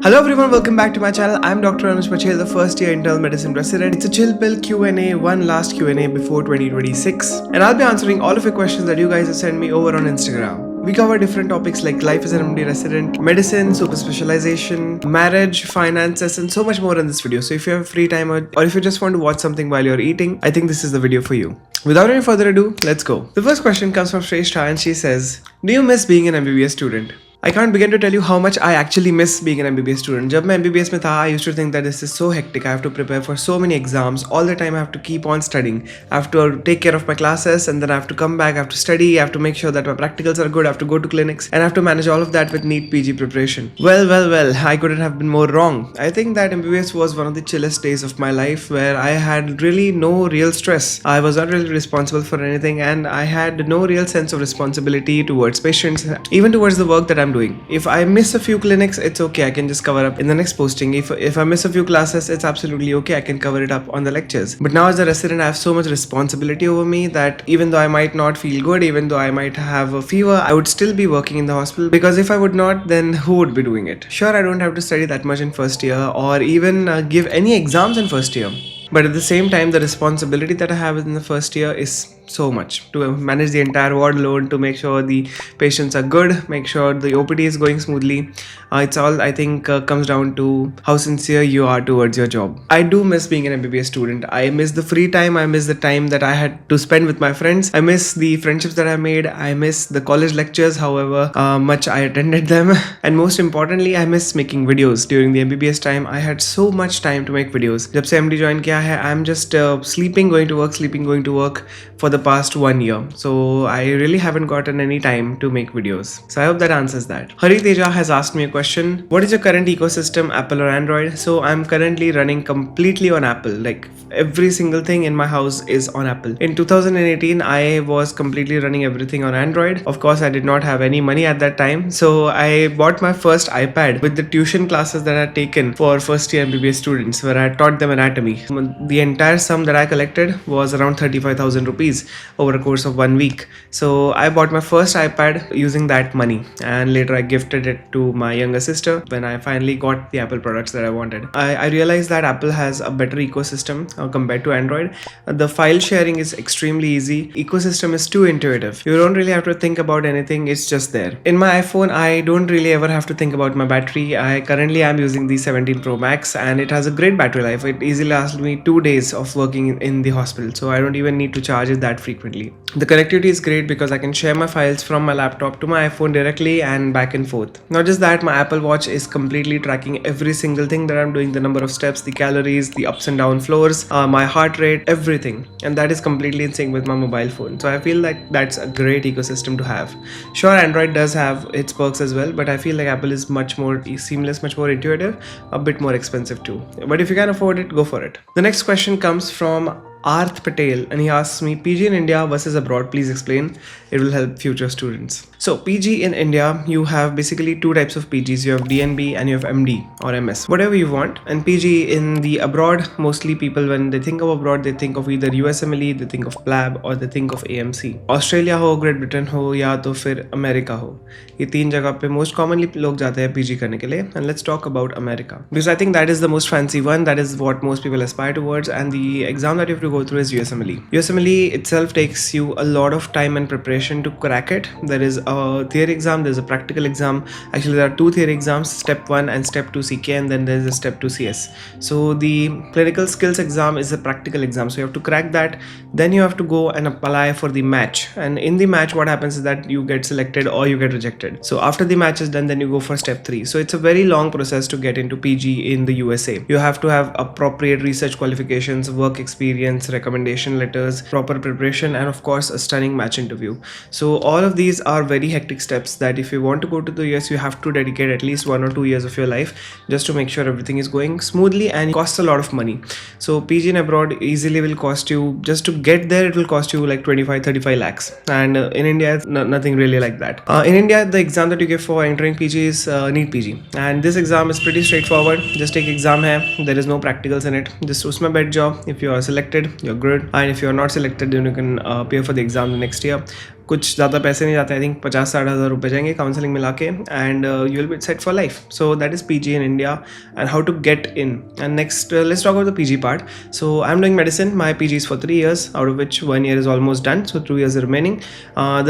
Hello everyone, welcome back to my channel. I'm Dr. Anuj Pachhel, the first year internal medicine resident. It's a chill pill Q&A, one last Q&A before 2026. And I'll be answering all of your questions that you guys have sent me over on Instagram. We cover different topics like life as an MD resident, medicine, super specialization, marriage, finances, and so much more in this video. So if you have free time or if you just want to watch something while you're eating, I think this is the video for you. Without any further ado, let's go. The first question comes from Shrestha and she says, do you miss being an MBBS student? I can't begin to tell you how much I actually miss being an MBBS student. जब मैं MBBS में था, I used to think that this is so hectic. I have to prepare for so many exams. All the time I have to keep on studying. I have to take care of my classes and then I have to come back, I have to study, I have to make sure that my practicals are good, I have to go to clinics and I have to manage all of that with NEET PG preparation. Well, I couldn't have been more wrong. I think that MBBS was one of the chillest days of my life where I had really no real stress. I was not really responsible for anything and I had no real sense of responsibility towards patients, even towards the work that I'm doing. If I miss a few clinics, it's okay, I can just cover up in the next posting. If I miss a few classes, it's absolutely okay, I can cover it up on the lectures. But now as a resident, I have so much responsibility over me that even though I might not feel good, even though I might have a fever, I would still be working in the hospital, because if I would not, then who would be doing it? Sure, I don't have to study that much in first year or even give any exams in first year. But at the same time, the responsibility that I have in the first year is so much, to manage the entire ward load, to make sure the patients are good, make sure the OPD is going smoothly. It's all, I think, comes down to how sincere you are towards your job. I do miss being an MBBS student. I miss the free time. I miss the time that I had to spend with my friends. I miss the friendships that I made. I miss the college lectures, however much I attended them. And most importantly, I miss making videos. During the MBBS time, I had so much time to make videos. जब से MD join किया है, I'm just sleeping, going to work for the past 1 year. So I really haven't gotten any time to make videos. So I hope that answers that. Hari Teja has asked me a question. What is your current ecosystem, Apple or Android? So I'm currently running completely on Apple. Like every single thing in my house is on Apple. In 2018, I was completely running everything on Android. Of course, I did not have any money at that time. So I bought my first iPad with the tuition classes that I had taken for first year MBBS students, where I taught them anatomy. The entire sum that I collected was around 35,000 rupees over a course of 1 week. So I bought my first iPad using that money, and later I gifted it to my younger sister when I finally got the Apple products that I wanted. I realized that Apple has a better ecosystem compared to Android. The file sharing is extremely easy. Ecosystem is too intuitive. You don't really have to think about anything, it's just there. In my iPhone, I don't really ever have to think about my battery. I currently am using the 17 Pro Max and it has a great battery life. It easily lasts me 2 days of working in the hospital, so I don't even need to charge it that frequently. The connectivity is great because I can share my files from my laptop to my iPhone directly and back and forth. Not just that, my Apple Watch is completely tracking every single thing that I'm doing, the number of steps, the calories, the ups and down floors, my heart rate, everything, and that is completely in sync with my mobile phone. So I feel like that's a great ecosystem to have. Sure, Android does have its perks as well, but I feel like Apple is much more seamless, much more intuitive, a bit more expensive too. But if you can afford it, go for it. The next question comes from Arth Patel and he asks me, PG in India versus abroad, please explain. It will help future students. So PG in India, you have basically two types of PGs. You have DNB and you have MD or MS, whatever you want. And PG in the abroad, mostly people when they think of abroad, they think of either USMLE, they think of PLAB or they think of AMC. Australia हो, Great Britain हो या तो फिर America हो. ये तीन जगह पे most commonly लोग जाते हैं PG करने के लिए. And let's talk about America, because I think that is the most fancy one. That is what most people aspire towards, and the exam that you have to go through is USMLE. USMLE itself takes you a lot of time and preparation to crack it. There is a theory exam, there's a practical exam. Actually, there are two theory exams, step 1 and step 2 CK, and then there's a step 2 CS. So the clinical skills exam is a practical exam, so you have to crack that. Then you have to go and apply for the match, and in the match what happens is that you get selected or you get rejected. So after the match is done, then you go for step 3. So it's a very long process to get into PG in the USA. You have to have appropriate research qualifications, work experience, recommendation letters, proper preparation, and of course a stunning match interview. So all of these are very hectic steps that if you want to go to the US, you have to dedicate at least 1 or 2 years of your life just to make sure everything is going smoothly, and it costs a lot of money. So PG in abroad easily will cost you, just to get there, it will cost you like 25-35 lakhs. And in India, it's nothing really like that. In India, the exam that you give for entering PG is NEET PG, and this exam is pretty straightforward. Just take exam hai, there is no practicals in it. Just usme बैठ जाओ. If you are selected, you're good, and if you are not selected, then you can appear for the exam the next year. कुछ ज़्यादा पैसे नहीं जाते, I think 50-60 हज़ार रुपये जाएंगे काउंसलिंग मिला के, and you will be set for life. So that is PG in India and how to get in. And next, let's talk about the PG part. So I'm doing medicine. My PG is for 3 years, out of which 1 year is almost done, so 2 years are remaining.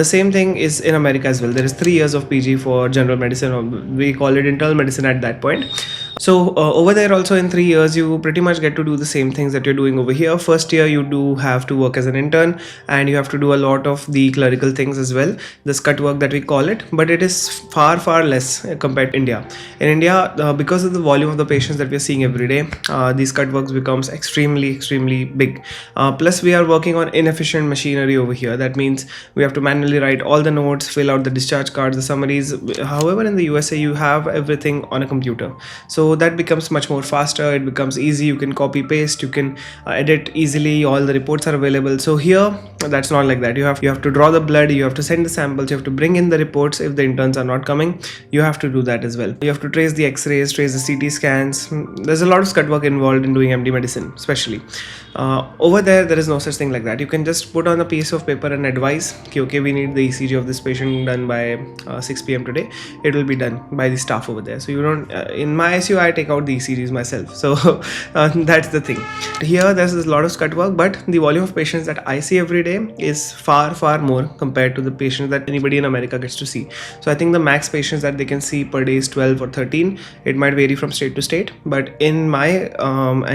The same thing is in America as well. There is 3 years of PG for general medicine, or we call it internal medicine at that point. So over there also, in 3 years you pretty much get to do the same things that you're doing over here. First year you do have to work as an intern, and you have to do a lot of the clerical things as well, the scut work that we call it, but it is far less compared to India. In India, because of the volume of the patients that we are seeing every day, these scut works becomes extremely big. Plus we are working on inefficient machinery over here. That means we have to manually write all the notes, fill out the discharge cards, the summaries. However, in the USA you have everything on a computer, so that becomes much more faster. It becomes easy. You can copy paste, you can edit easily, all the reports are available. So here that's not like that. You have to draw the blood, you have to send the samples, you have to bring in the reports. If the interns are not coming, you have to do that as well. You have to trace the x-rays, trace the CT scans. There's a lot of scut work involved in doing MD medicine, especially over there is no such thing like that. You can just put on a piece of paper and advise, okay, we need the ECG of this patient done by 6 p.m. today. It will be done by the staff over there. So you don't in my ICU I take out the ECGs myself, so that's the thing. Here there's a lot of scut work, but the volume of patients that I see every day is far more compared to the patients that anybody in America gets to see. So I think the max patients that they can see per day is 12 or 13. It might vary from state to state, but in my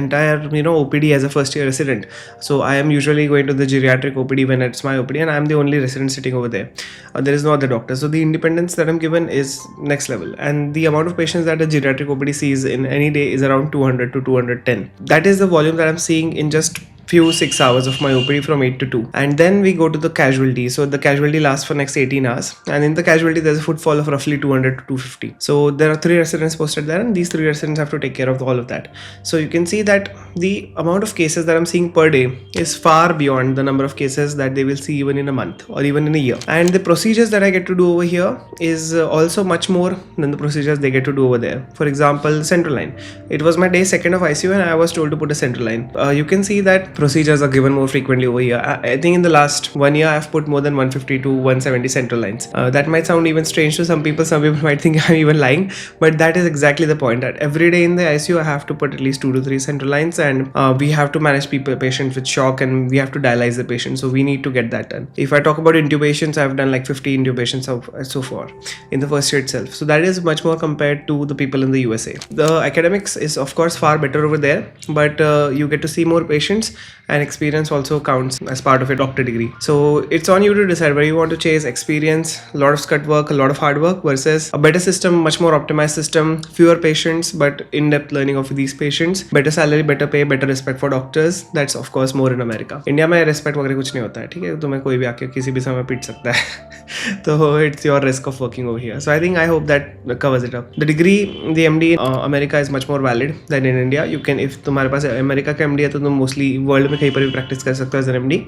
entire OPD as a first year resident, so I am usually going to the geriatric OPD when it's my OPD, and I am the only resident sitting over there. There is no other doctor, so the independence that I'm given is next level. And the amount of patients that a geriatric OPD sees in any day is around 200 to 210. That is the volume that I'm seeing in just few 6 hours of my OPD from 8 to 2. And then we go to the casualty. So the casualty lasts for next 18 hours, and in the casualty there's a footfall of roughly 200 to 250. So there are 3 residents posted there, and these 3 residents have to take care of all of that. So you can see that the amount of cases that I'm seeing per day is far beyond the number of cases that they will see even in a month or even in a year. And the procedures that I get to do over here is also much more than the procedures they get to do over there. For example, central line. It was my day 2nd of ICU, and I was told to put a central line. You can see that procedures are given more frequently over here. I think in the last 1 year I've put more than 150 to 170 central lines. That might sound even strange to some people. Some people might think I'm even lying, but that is exactly the point, that every day in the ICU I have to put at least 2 to 3 central lines, and we have to manage patients with shock, and we have to dialyze the patient, so we need to get that done. If I talk about intubations, I've done like 50 intubations so far in the first year itself. So that is much more compared to the people in the USA. The academics is of course far better over there, but you get to see more patients, and experience also counts as part of a doctor degree. So it's on you to decide whether you want to chase experience, a lot of scut work, a lot of hard work, versus a better system, much more optimized system, fewer patients but in-depth learning of these patients, better salary, better pay, better respect for doctors. That's of course more in America. India में respect वगैरह कुछ नहीं होता है, ठीक है, तुम्हें कोई भी आके किसी भी समय पीट सकता है तो it's your risk of working over here. So I think I hope that covers it up. The degree, the MD in America is much more valid than in India. You can, if तुम्हारे पास America का MD है तो तुम mostly world में कहीं पर भी practice कर सकते हो एज एन MD.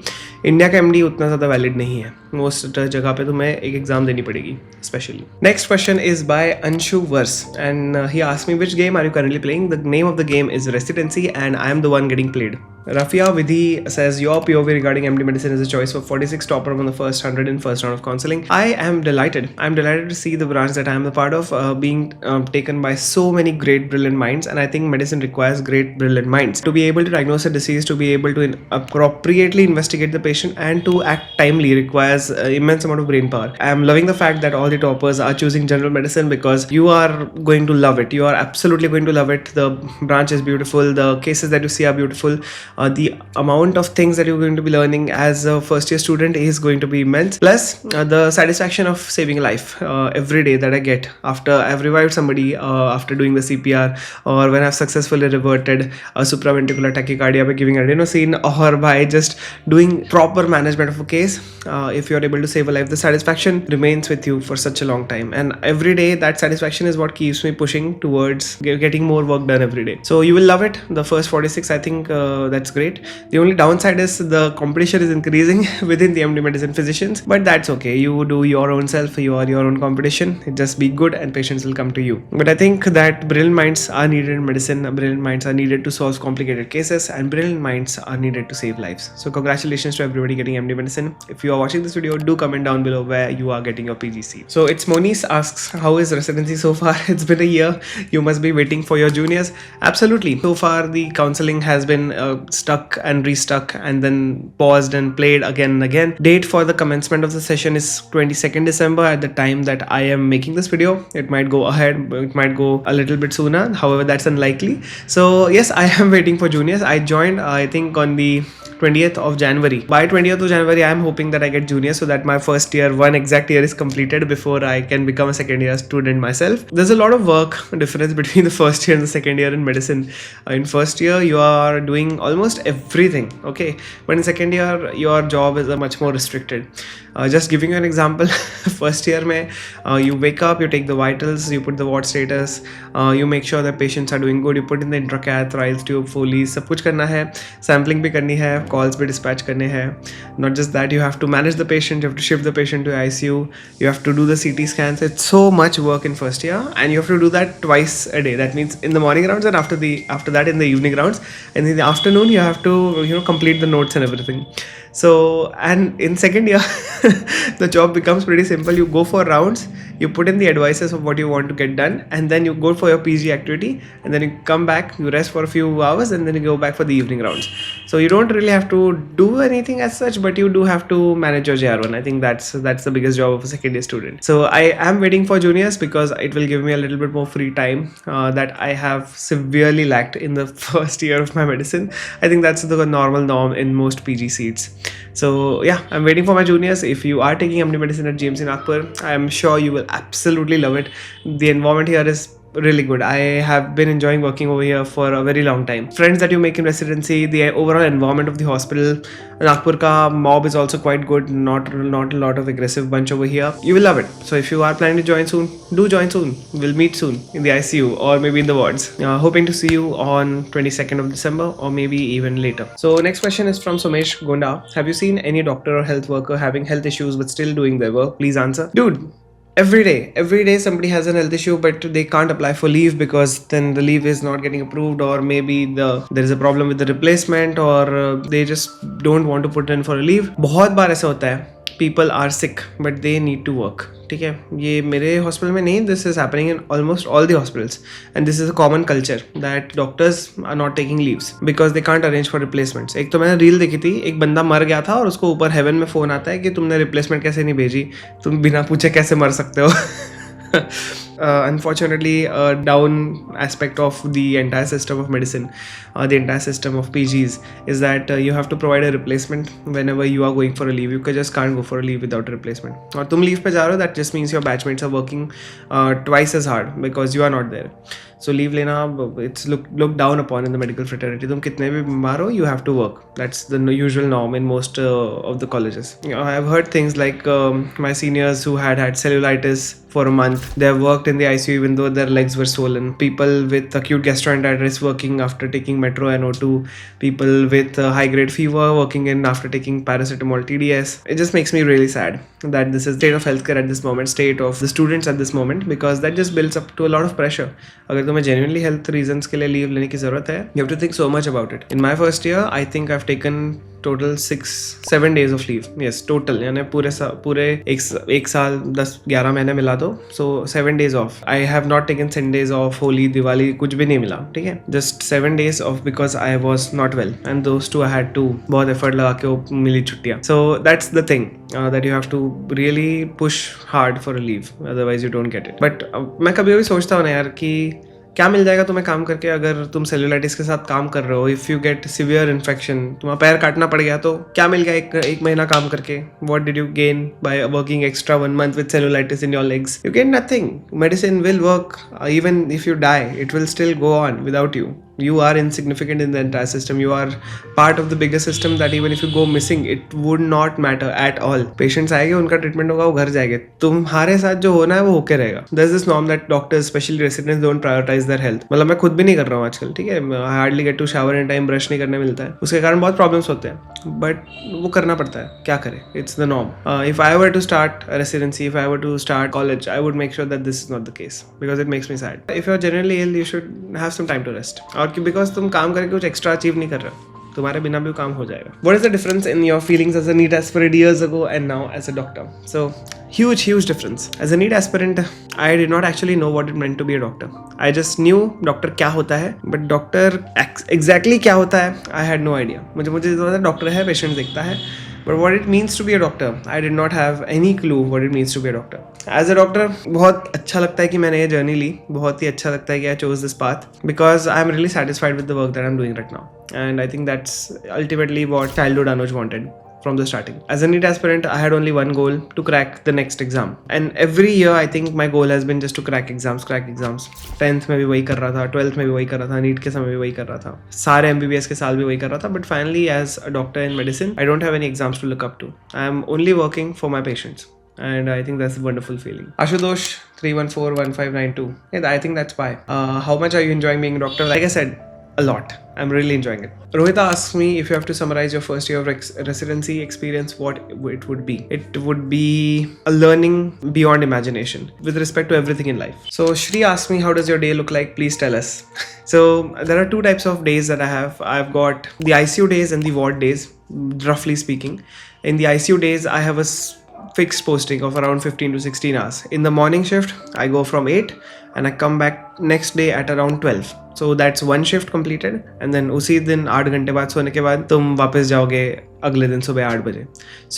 इंडिया का MD उतना ज़्यादा वैलिड नहीं है, मोस्ट जगह पे तुम्हें एक एग्जाम देनी पड़ेगी specially. Next question is by Anshu verse, and he asked me which game are you currently playing. The name of the game is Residency, and I am the one getting played. Rafia Vidhi says your POV regarding MD medicine is a choice for 46 topper on the first 100 in first round of counseling. I am delighted. I'm delighted to see the branch that I am a part of being taken by so many great brilliant minds, and I think medicine requires great brilliant minds to be able to diagnose a disease, to be able to appropriately investigate the patient, and to act timely requires immense amount of brain power. I am loving the fact that all the toppers are choosing general medicine because you are going to love it. You are absolutely going to love it. The branch is beautiful. The cases that you see are beautiful. The amount of things that you're going to be learning as a first year student is going to be immense. Plus the satisfaction of saving a life every day that I get after I've revived somebody, after doing the CPR, or when I've successfully reverted a supraventricular tachycardia by giving adenosine, or by just doing proper management of a case. If you're able to save a life, the satisfaction remains with you for such a long time, and every day that satisfaction is what keeps me pushing towards getting more work done every day. So you will love it. The first 46, I think that's great. The only downside is the competition is increasing within the MD medicine physicians, but that's okay. You do your own self, you are your own competition. Just be good and patients will come to you. But I think that brilliant minds are needed in medicine. Brilliant minds are needed to solve complicated cases, and brilliant minds students are needed to save lives. So congratulations to everybody getting MD medicine. If you are watching this video, do comment down below where you are getting your PG seat. So it's Moniz asks, how is residency so far? It's been a year. You must be waiting for your juniors. Absolutely. So far the counseling has been stuck and restuck and then paused and played again and again. Date for the commencement of the session is 22nd December at the time that I am making this video. It might go ahead, it might go a little bit sooner. However, that's unlikely. So yes, I am waiting for juniors. I joined I think on the 20th of January. By 20th of January, I am hoping that I get junior so that my first year, one exact year is completed before I can become a second year student myself. There's a lot of work difference between the first year and the second year in medicine. In first year, you are doing almost everything, okay? But in second year, your job is much more restricted. Just giving you an example, first year mein, you wake up, you take the vitals, you put the ward status, you make sure that patients are doing good, you put in the intracath, trials, tube, Foley, सब कुछ करना है, sampling भी करनी है, calls भी dispatch करने हैं. Not just that, you have to manage the patient, you have to shift the patient to ICU, you have to do the CT scans. It's so much work in first year, and you have to do that twice a day. That means in the morning rounds and after that in the evening rounds, and in the afternoon you have to complete the notes and everything. So, and in second year, the job becomes pretty simple. You go for rounds, you put in the advices of what you want to get done, and then you go for your PG activity, and then you come back, you rest for a few hours, and then you go back for the evening rounds. So you don't really have to do anything as such, but you do have to manage your JR1. I think that's the biggest job of a second year student. So I am waiting for juniors because it will give me a little bit more free time that I have severely lacked in the first year of my medicine. I think that's the normal norm in most PG seats. So yeah, I'm waiting for my juniors. If you are taking MD medicine at GMC Nagpur, I am sure you will absolutely love it. The environment here is really good. I have been enjoying working over here for a very long time. Friends that you make in residency, the overall environment of the hospital, Nagpur ka mob is also quite good. Not a lot of aggressive bunch over here. You will love it. So if you are planning to join soon, do join soon. We'll meet soon in the ICU or maybe in the wards. Hoping to see you on 22nd of December or maybe even later. So next question is from Somesh Gonda. Have you seen any doctor or health worker having health issues but still doing their work? Please answer. Dude, every day somebody has an health issue, but they can't apply for leave because then the leave is not getting approved, or maybe there is a problem with the replacement, or they just don't want to put in for a leave. बहुत बार ऐसा होता है. People are sick but they need to work. ठीक है, ये मेरे hospital में नहीं, this is happening in almost all the hospitals, and this is a common culture that doctors are not taking leaves because they can't arrange for replacements. एक तो मैंने reel देखी थी, एक बंदा मर गया था और उसको ऊपर हेवन में फोन आता है कि तुमने रिप्लेसमेंट कैसे नहीं भेजी, तुम बिना पूछे कैसे मर सकते हो. Unfortunately, a down aspect of the entire system of medicine, the entire system of PGs, is that you have to provide a replacement whenever you are going for a leave. You just can't go for a leave without a replacement. Or तुम leave पे जा रहे हो, that just means your batchmates are working twice as hard because you are not there. So leave लेना, it's looked down upon in the medical fraternity. तुम कितने भी बीमार हो, you have to work. That's the usual norm in most of the colleges. I have heard things like my seniors who had cellulitis for a month. They have worked in the ICU even though their legs were swollen. People with acute gastroenteritis working after taking Metro and O2. People with high-grade fever working in after taking paracetamol TDS. It just makes me really sad that this is state of healthcare at this moment, state of the students at this moment, because that just builds up to a lot of pressure. अगर तुम्हें genuinely health reasons के लिए leave लेने की ज़रूरत है, you have to think so much about it. In my first year, I think I've taken total 6-7 days of leave. Yes, total. यानी पूरे एक साल 10-11 महीने मिला दो. So 7 days off. I have not taken 10 days off. Holi, Diwali, कुछ भी नहीं मिला. ठीक है? Just 7 days off because I was not well. And those two I had to बहुत effort लगा के वो मिली छुट्टियाँ. So that's the thing. That you have to really push hard for a leave. Otherwise you don't get it. But मैं कभी सोचता हूँ ना यार कि क्या मिल जाएगा तुम्हें काम करके अगर तुम सेल्यूलाइटिस के साथ काम कर रहे हो. If you gate severe infection, तुम्हारा पैर काटना पड़ गया, तो क्या मिल गया एक महीना काम करके? What did you gain by working extra 1 month with cellulitis in your legs? You gain nothing. Medicine will work even if you die, it will still go on without you. You are insignificant in the entire system. You are part of the bigger system that even if you go missing, it would not matter at all. Patients आएंगे, उनका treatment होगा, वो घर जाएंगे. तुम्हारे साथ जो होना है वो होके रहेगा. There's this norm that doctors, especially residents, don't prioritize their health. मतलब मैं खुद भी नहीं कर रहा हूँ आजकल. ठीक है, I hardly get to shower in time, brush नहीं करने मिलता है. उसके कारण बहुत प्रॉब्लम्स होते हैं. But वो करना पड़ता है. क्या करें? It's the norm. If I were to start a residency, if I were to start college, I would make sure that this is not the case because it makes me sad. If you're genuinely ill, you should have some time to rest. और because तुम काम करके कुछ extra achieve नहीं कर रहे हो. तुम्हारे बिना भी काम हो जाएगा. What is the difference in your feelings as a NEET aspirant years ago and now as a doctor? So huge difference. As a NEET aspirant, I did not actually know what it meant to be a doctor. I just knew doctor क्या होता है, but doctor exactly क्या होता है, I had no idea. मुझे पता doctor है, patient देखता है, but what it means to be a doctor, I did not have any clue what it means to be a doctor. As a doctor, बहुत अच्छा लगता है कि मैंने ये जर्नी ली, बहुत ही अच्छा लगता है कि I chose this path because I am really satisfied with the work that I'm doing right now, and I think that's ultimately what childhood Anuj wanted from the starting. As a NEET aspirant, I had only one goal, to crack the next exam. And every year, I think my goal has been just to crack exams. 10th में भी वही कर रहा था, 12th में भी वही कर रहा था, NEET के समय भी वही कर रहा था, सारे MBBS के साल भी वही कर रहा था. But finally, as a doctor in medicine, I don't have any exams to look up to. I am only working for my patients. And I think that's a wonderful feeling. Ashutosh 3141592. Yeah, I think that's why. How much are you enjoying being a doctor? Like I said, a lot. I'm really enjoying it. Rohita asks me if you have to summarize your first year of residency experience, what it would be. It would be a learning beyond imagination with respect to everything in life. So Shri asks me, how does your day look like? Please tell us. So there are two types of days that I have. I've got the ICU days and the ward days, roughly speaking. In the ICU days, I have a fixed posting of around 15 to 16 hours. In the morning shift, I go from 8 and I come back next day at around 12. So that's one shift completed, and then उसी दिन 8 घंटे बाद सोने के बाद तुम वापस जाओगे अगले दिन सुबह 8 बजे.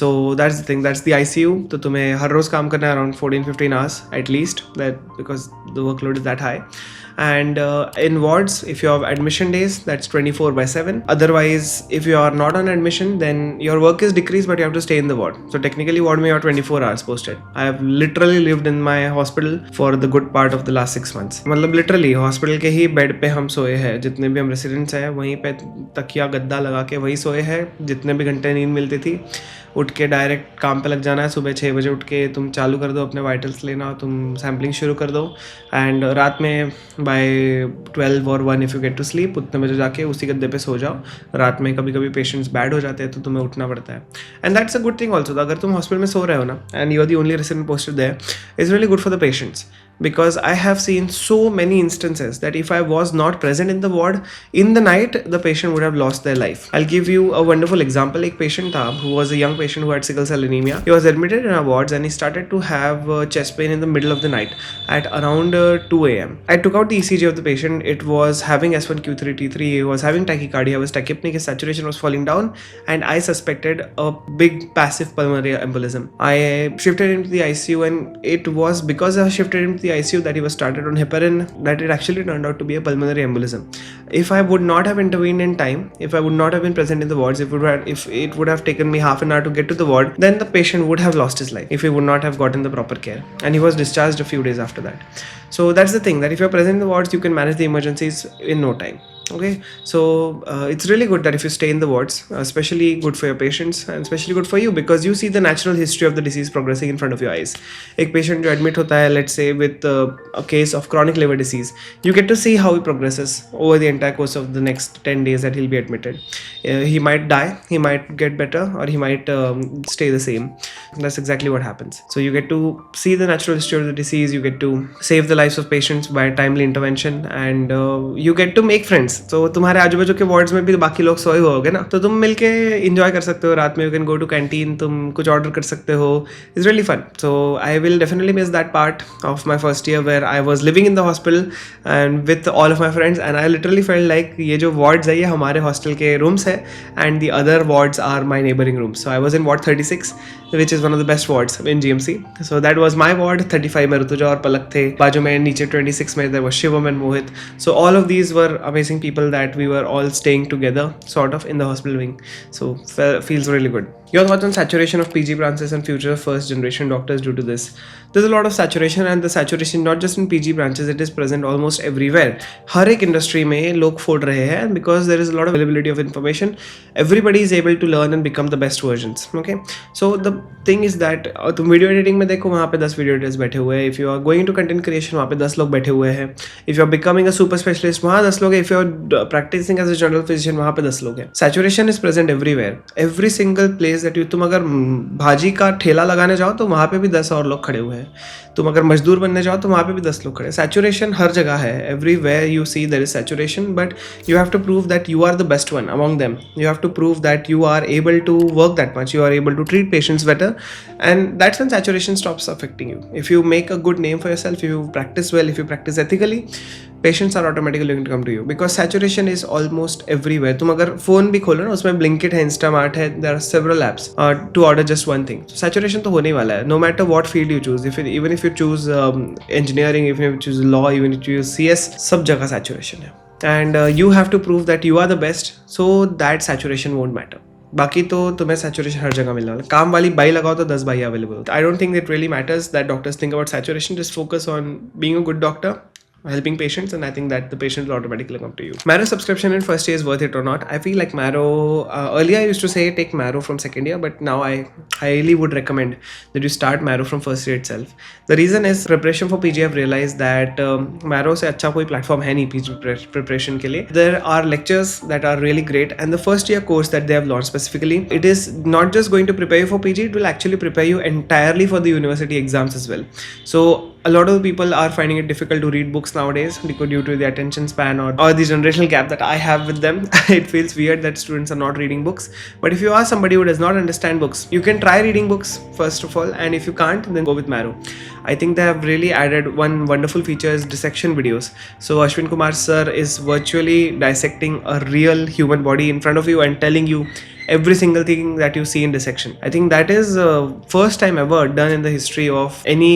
So that's the thing, that's the ICU. तो तुम्हें हर रोज काम करना है around 14-15 hours at least, that because the workload is that high. And in wards, if you have admission days, that's 24/7. Otherwise, if you are not on admission, then your work is decreased, but you have to stay in the ward. So technically, ward में you are 24 hours posted. I have literally lived in my hospital for the good part of the last 6 months. मतलब literally hospital के ही bed पे हम सोए हैं, जितने भी हम रेसिडेंट्स हैं वहीं पे तकिया गद्दा लगा के वही सोए हैं. जितने भी घंटे नींद मिलती थी, उठ के डायरेक्ट काम पे लग जाना है. सुबह 6 बजे उठ के तुम चालू कर दो अपने वाइटल्स लेना, तुम सैम्पलिंग शुरू कर दो, एंड रात में बाय 12 और 1 if you get to sleep, उतने बजे जाके उसी गद्दे पे सो जाओ. रात में कभी कभी पेशेंट्स बैड हो जाते हैं तो तुम्हें उठना पड़ता है. And that's a good thing also. अगर तुम हॉस्पिटल में सो रहे हो ना, and you are the only resident posted there, it's really good for the patients. Because I have seen so many instances that if I was not present in the ward in the night, the patient would have lost their life. I'll give you a wonderful example. एक patient था who was a young patient who had sickle cell anemia. He was admitted in our wards and he started to have chest pain in the middle of the night at around 2 a.m. I took out the ECG of the patient. It was having S1Q3 T3. He was having tachycardia. Was tachypneic. His saturation was falling down, and I suspected a big passive pulmonary embolism. I shifted him to the ICU, and it was because I shifted him to the ICU that he was started on heparin that it actually turned out to be a pulmonary embolism. If I would not have intervened in time, if I would not have been present in the wards, if it would have taken me half an hour to get to the ward, then the patient would have lost his life if he would not have gotten the proper care, and he was discharged a few days after that. So that's the thing, that if you're present in the wards, you can manage the emergencies in no time. Okay, so it's really good that if you stay in the wards, especially good for your patients and especially good for you, because you see the natural history of the disease progressing in front of your eyes. एक patient जो admit होता है, let's say with a case of chronic liver disease, you get to see how he progresses over the entire course of the next 10 days that he'll be admitted. He might die, he might get better, or he might stay the same. That's exactly what happens. So you get to see the natural history of the disease, you get to save the lives of patients by timely intervention, and you get to make friends. तो तुम्हारे आजू बाजू के wards में भी बाकी लोग सोए हुए होगे ना, तो तुम मिलके एंजॉय कर सकते हो. रात में you can go to canteen, तुम कुछ ऑर्डर कर सकते हो. It's really fun. So I will definitely miss that part of my first year where I was living in the hospital and with all of my friends, and I literally felt like ये जो wards है ये हमारे hostel के rooms है, and the other wards are my neighbouring rooms. So I was in ward 36, which is one of the best wards in GMC. So that was my ward. 35 में ऋतुजा और पलक थे, बाजू में नीचे 26 में there was Shivam and Mohit. So all of these were amazing people that we were all staying together sort of in the hospital wing. So feels really good. Your thoughts on saturation of PG branches and future of first generation doctors due to this? There's a lot of saturation, and the saturation not just in PG branches, it is present almost everywhere. हर एक industry में लोग फोड़ रहे हैं, and because there is a lot of availability of information, everybody is able to learn and become the best versions. Okay, so the thing is that तुम video editing में देखो, वहाँ पे 10 वीडियो एडिटर्स बैठे हुए हैं. If you are going to content creation, वहाँ पे 10 लोग बैठे हुए हैं. If you are becoming a super specialist, वहाँ 10 लोग हैं. If you are practicing as a general physician, वहाँ पे 10 लोग हैं. Saturation is present everywhere, every single place that you. तुम अगर भाजी का ठेला लगाने जाओ तो वहाँ पे भी 10 और लोग खड़े हुए हैं. तुम अगर मजदूर बनने जाओ तो वहाँ पे भी 10 लोग खड़े. Saturation हर जगह है. Everywhere you see there is saturation, but you have to prove that you are the best one among them. You have to prove that you are able to work that much. You are able to treat patients better, and that's when saturation stops affecting you. If you make a good name for yourself, if you practice well, if you practice ethically, patients are automatically going to come to you because saturation is almost everywhere. तुम अगर phone भी खोलो ना, उसमें Blinkit है, Instamart है, there are several apps to order just one thing. So saturation तो होने ही वाला है. No matter what field you choose, even if you choose engineering, even if you choose law, even if you choose CS, सब जगह saturation है. And you have to prove that you are the best, so that saturation won't matter. बाकी तो तुम्हें saturation हर जगह मिलने वाला है. काम वाली बाई लगाओ तो 10 by available. I don't think it really matters that doctors think about saturation. Just focus on being a good doctor, helping patients, and I think that the patient will automatically come to you. Marrow subscription in first year is worth it or not? I feel like Marrow, earlier I used to say take Marrow from second year, but now I highly would recommend that you start Marrow from first year itself. The reason is preparation for PG. I've realized that Marrow से अच्छा कोई platform है नहीं PG preparation के लिए. There are lectures that are really great, and the first year course that they have launched specifically, it is not just going to prepare you for PG, it will actually prepare you entirely for the university exams as well. So a lot of people are finding it difficult to read books nowadays because due to the attention span or the generational gap that I have with them. It feels weird that students are not reading books. But if you are somebody who does not understand books, you can try reading books first of all, and if you can't, then go with Marrow. I think they have really added one wonderful feature is dissection videos. So Ashwin Kumar sir is virtually dissecting a real human body in front of you and telling you every single thing that you see in dissection. I think that is first time ever done in the history of any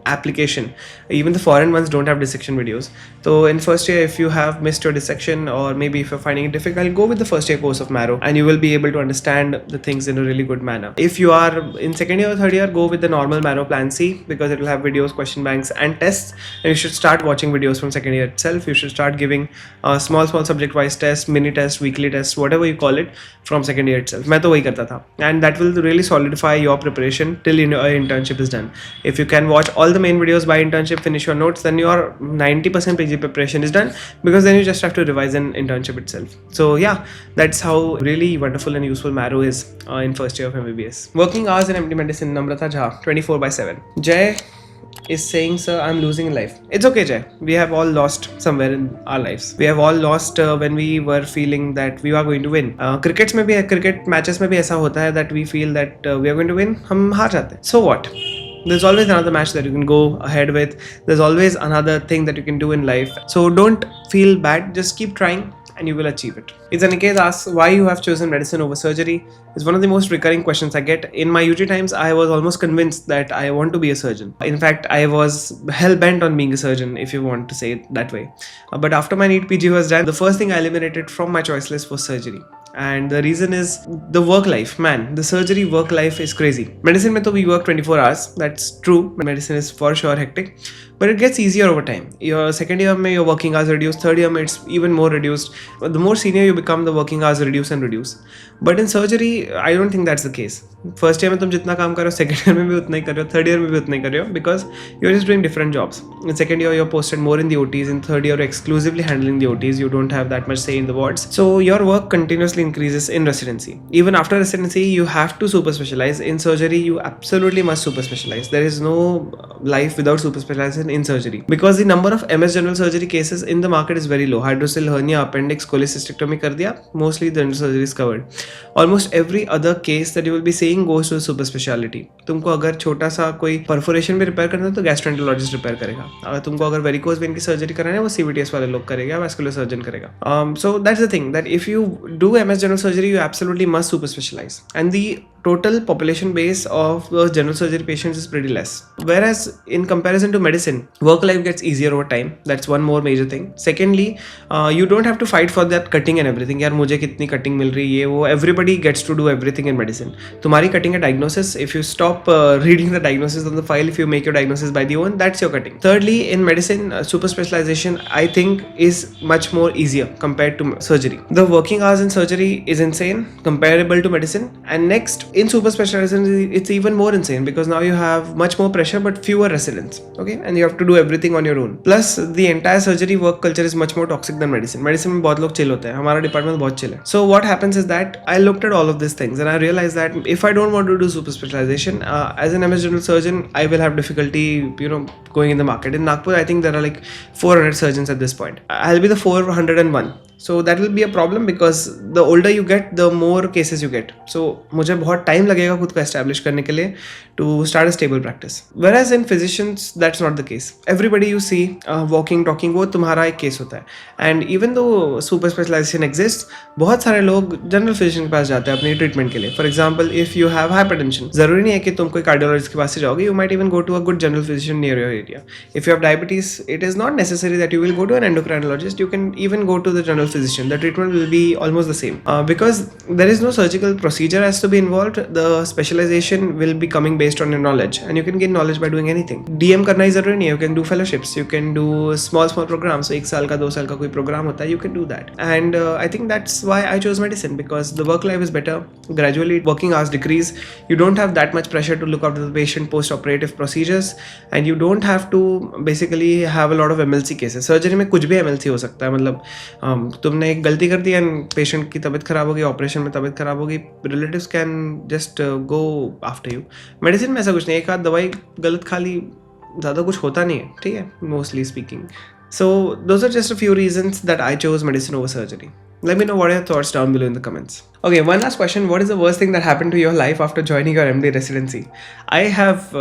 application. Even the foreign ones don't have dissection videos. So in first year, if you have missed your dissection, or maybe if you're finding it difficult, go with the first year course of Marrow and you will be able to understand the things in a really good manner. If you are in second year or third year, go with the normal Marrow plan C because it will have videos, question banks and tests, and you should start watching videos from second year itself. You should start giving small subject wise tests, mini tests, weekly tests, whatever you call it, from second year itself. मैं तो वही करता था, and that will really solidify your preparation till your internship is done. If you can watch all the main videos by internship, finish your notes, then your 90% PG preparation is done, because then you just have to revise in internship itself. So yeah, that's how really wonderful and useful Marrow is in first year of MBBS. Working hours in MD medicine, Namrata Jha, 24/7. Jay is saying, sir, I'm losing life. It's okay, Jay. We have all lost somewhere in our lives. We have all lost when we were feeling that we are going to win. Cricket matches में भी ऐसा होता है that we feel that we are going to win. हम हार जाते हैं. So what? There's always another match that you can go ahead with. There's always another thing that you can do in life. So don't feel bad. Just keep trying and you will achieve it. It's Aniket asks why you have chosen medicine over surgery. It's one of the most recurring questions I get. In my UG times, I was almost convinced that I want to be a surgeon. In fact, I was hell-bent on being a surgeon, if you want to say it that way. But after my NEET PG was done, the first thing I eliminated from my choice list was surgery. And the reason is the work life. Man, the surgery work life is crazy. Medicine mein to we work 24 hours. That's true. Medicine is for sure hectic. But it gets easier over time. Your second year mein your working hours reduced. Third year mein it's even more reduced. The more senior you become, the working hours reduce and reduce. But in surgery, I don't think that's the case. First year में तुम जितना काम करो, second year में भी उतना ही कर रहे हो, third year में भी उतना ही कर रहे हो, because you're just doing different jobs. In second year, you're posted more in the OTs. In third year, you're exclusively handling the OTs. You don't have that much say in the wards. So your work continuously increases in residency. Even after residency, you have to super specialize. In surgery, you absolutely must super specialize. There is no life without super specialization in surgery, because the number of MS general surgery cases in the market is very low. Hydrocele, hernia, appendix, cholecystectomy कर दिया, mostly the general surgery is covered. Almost every other case that you will be seeing goes to super speciality. तुमको अगर छोटा सा कोई perforation भी repair करना है तो gastroenterologist रिपेयर करेगा. अगर तुमको अगर varicose vein की सर्जरी कराना है वो CVTS वाले लोग करेगा, vascular surgeon करेगा. So that's the thing, that if you do MS general surgery, you absolutely must super specialize. And the total population base of those general surgery patients is pretty less. Whereas in comparison to medicine, work life gets easier over time. That's one more major thing. Secondly, you don't have to fight for that cutting and everything. यार मुझे कितनी cutting मिल रही है वो. Everybody gets to do everything in medicine. तुम्हारी cutting है diagnosis. If you stop reading the diagnosis on the file, if you make your diagnosis by the own, that's your cutting. Thirdly, in medicine, super specialization I think is much more easier compared to surgery. The working hours in surgery is insane, comparable to medicine. And next, In super specialization, it's even more insane because now you have much more pressure but fewer residents, okay, and you have to do everything on your own. Plus the entire surgery work culture is much more toxic than medicine. Medicine में बहुत लोग chill होते हैं, हमारा department बहुत chill है. So what happens is that I looked at all of these things and I realized that if I don't want to do super specialization, as an MS general surgeon, I will have difficulty, going in the market. In Nagpur, I think there are like 400 surgeons at this point. I'll be the 401. So that will be a problem because the older you get, the more cases you get. So मुझे बहुत time लगेगा खुद को establish करने के लिए to start a stable practice. Whereas in physicians, that's not the case. Everybody you see walking, talking, वो तुम्हारा एक case होता है. And even though super specialization exists, बहुत सारे लोग general physician के पास जाते हैं अपनी treatment के लिए. For example, if you have hypertension, ज़रूरी नहीं है कि तुम कोई cardiologist के पास से जाओगे. You might even go to a good general physician near your area. If you have diabetes, it is not necessary that you will go to an endocrinologist. You can even go to the general physician. The treatment will be almost the same because there is no surgical procedure has to be involved. The specialization will be coming based on your knowledge, and you can gain knowledge by doing anything. DM करना ही जरूरी नहीं है. You can do fellowships, you can do small programs. So 1 साल का 2 साल का कोई program होता है, you can do that. And I think that's why I chose medicine, because the work life is better. Gradually working hours decrease. You don't have that much pressure to look after the patient post-operative procedures, and you don't have to basically have a lot of MLC cases. Surgery में कुछ भी MLC हो सकता है. मतलब तुमने एक गलती कर दी एंड पेशेंट की तबीयत खराब होगी, ऑपरेशन में तबीयत खराब होगी, relatives can just go after you. Medicine में ऐसा कुछ नहीं, एक आध दवाई गलत खा ली, ज़्यादा कुछ होता नहीं है, ठीक है, mostly speaking. So those are just a few reasons that I chose medicine over surgery. Let me know what are your thoughts down below in the comments. Okay, one last question. What is the worst thing that happened to your life after joining your MD residency? I have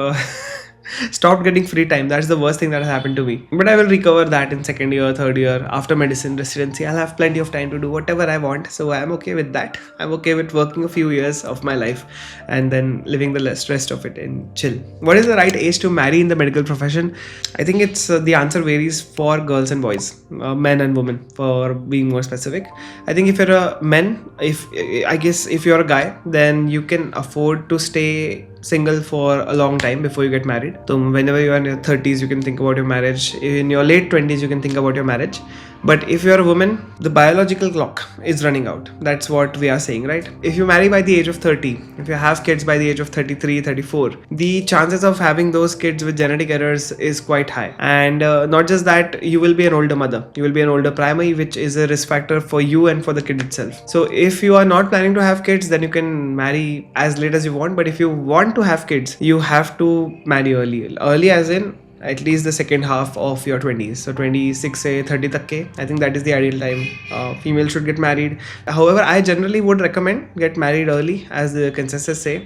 stopped getting free time. That's the worst thing that has happened to me. But I will recover that in second year, third year. After medicine residency, I'll have plenty of time to do whatever I want. So I'm okay with that. I'm okay with working a few years of my life and then living the rest of it in chill. What is the right age to marry in the medical profession? I think it's the answer varies for girls and boys, men and women, for being more specific. I think if you're a man, if you're a guy, then you can afford to stay single for a long time before you get married. So whenever you are in your 30s, you can think about your marriage. In your late 20s, you can think about your marriage. But if you're a woman, the biological clock is running out. That's what we are saying, right? If you marry by the age of 30, if you have kids by the age of 33, 34, the chances of having those kids with genetic errors is quite high. And not just that, you will be an older mother. You will be an older primary, which is a risk factor for you and for the kid itself. So if you are not planning to have kids, then you can marry as late as you want. But if you want to have kids, you have to marry early. Early as in at least the second half of your 20s. So 26 से 30 तक के, I think that is the ideal time. Female should get married. However, I generally would recommend get married early, as the consensus say.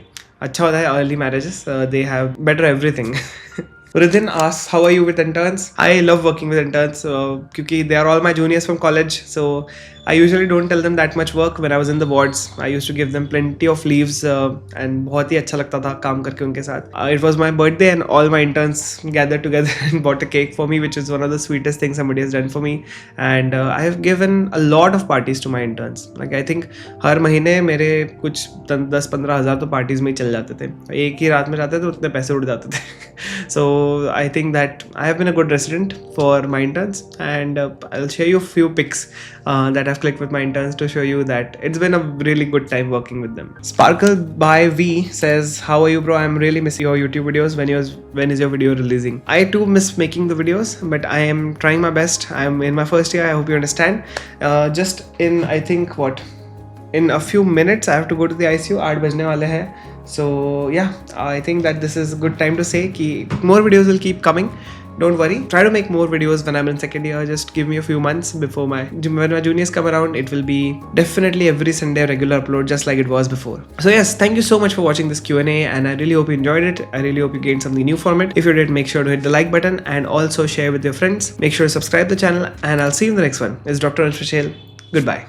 अच्छा होता है early marriages. They have better everything. Ridhin asks, how are you with interns? I love working with interns because they are all my juniors from college. So I usually don't tell them that much work. When I was in the wards, I used to give them plenty of leaves and बहुत ही अच्छा लगता था काम करके उनके साथ. It was my birthday and all my interns gathered together and bought a cake for me, which is one of the sweetest things somebody has done for me. And I have given a lot of parties to my interns. Like I think हर महीने मेरे कुछ 10-15 हज़ार तो parties में ही चल जाते थे. एक ही रात में जाते थे तो उतने पैसे उड़ जाते थे. So I think that I have been a good resident for my interns, and I'll share you a few pics that I've clicked with my interns to show you that it's been a really good time working with them. Sparkle by V says, how are you bro? I'm really missing your YouTube videos. When is your video releasing? I too miss making the videos, but I am trying my best. I'm in my first year. I hope you understand. Just in, I think in a few minutes I have to go to the ICU. 8 बजने वाले हैं. So yeah, I think that this is a good time to say कि more videos will keep coming. Don't worry. Try to make more videos when I'm in second year. Just give me a few months before when my juniors come around. It will be definitely every Sunday regular upload, just like it was before. So yes, thank you so much for watching this Q&A, and I really hope you enjoyed it. I really hope you gained something new from it. If you did, make sure to hit the like button and also share with your friends. Make sure to subscribe to the channel, and I'll see you in the next one. It's Dr. Anuj Pachhel. Goodbye.